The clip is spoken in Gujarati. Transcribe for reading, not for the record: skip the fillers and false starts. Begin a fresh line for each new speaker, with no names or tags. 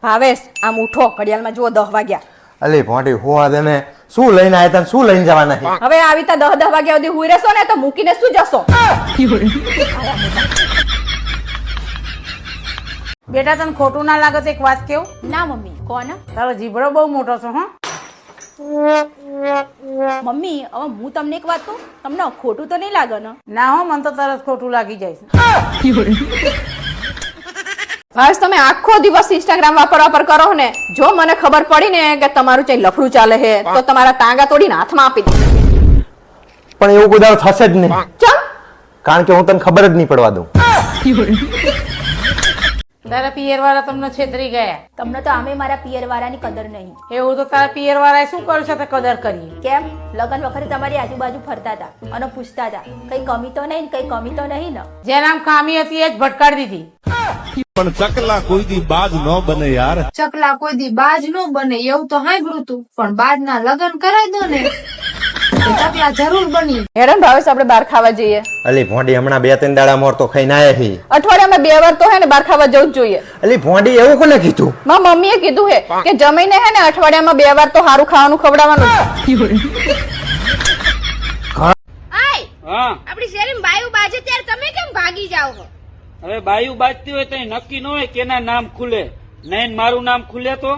ભાવેશ આમ ઉઠો, ઘડિયાળમાં જુઓ 10 વાગ્યા.
અલી ભોંડી હોવા દે ને, શું લઈને આયા તા, શું લઈને જવાના છે?
હવે આવી તા 10 વાગ્યા સુધી હુઈ રહેશો ને તો મૂકીને શું જશો?
બેટા તને ખોટું ના લાગે તો એક વાત કેવું?
ના મમ્મી, કોણ?
તારો જીભડો બહુ મોટો છે. હા
મમ્મી, હવે હું તમને એક વાત કહું, તમને ખોટું તો નહીં લાગે ને?
ના હો, મને તો તરત ખોટું લાગી જાય છે.
ભાવેશ તમે આખો દિવસ ઇન્સ્ટાગ્રામ વાપર કરો ને, જો મને ખબર પડી ને કે તમારું કઈ લફડું ચાલે છે તો તમારા ટાંગા તોડીને હાથમાં આપી દે.
પણ એવું કોઈ દાડો થશે જ નહીં,
ચમ?
કારણ કે હું તને ખબર જ નહીં પડવા દઉં.
તારા પિયર વાળા તમને છેતરી ગયા.
તમને તો આમે મારા પિયર વાળાની કદર નહીં.
એવું તો તારા પિયર વાળાએ શું કર્યું છે તે કદર કરી?
કેમ? લગન વખતે તમારી આજુબાજુ ફરતા હતા અને પૂછતા હતા કઈ કમી તો નહીં, કઈ કમી તો નહીં ને?
જેના આમ ખામી હતી એ જ ભટકાડી દીધી.
પણ ચકલા કોઈ દી બાજ ન બને યાર.
ચકલા કોઈ દી બાજ નો બને એવું તો સાંભળ્યું તું, પણ બાજ ના લગન કરાવી દો ને તો ચકલા જરૂર બની.
હેડન ભાવેશ આપણે બહાર ખાવા જઈએ.
અલી ભોંડી હમણાં 2-3 દાડા મોર તો ખાઈને આયા છે.
અઠવાડિયામાં 2 વાર તો હે ને બહાર ખાવા જવું જ જોઈએ.
અલી ભોંડી એવું કોને કીધું?
મારી મમ્મીએ કીધું હે કે જમીને હે ને અઠવાડિયામાં 2 વાર તો સારું ખાવાનું ખવડાવવાનું છે.
આપડી શેરીમાં બાયુ બાજે ત્યારે તમે કેમ ભાગી જાઓ છો?
હવે બાયુ બાજતી હોય તો નક્કી ન હોય કેના નામ ખુલે. નહીં મારું નામ ખુલે તો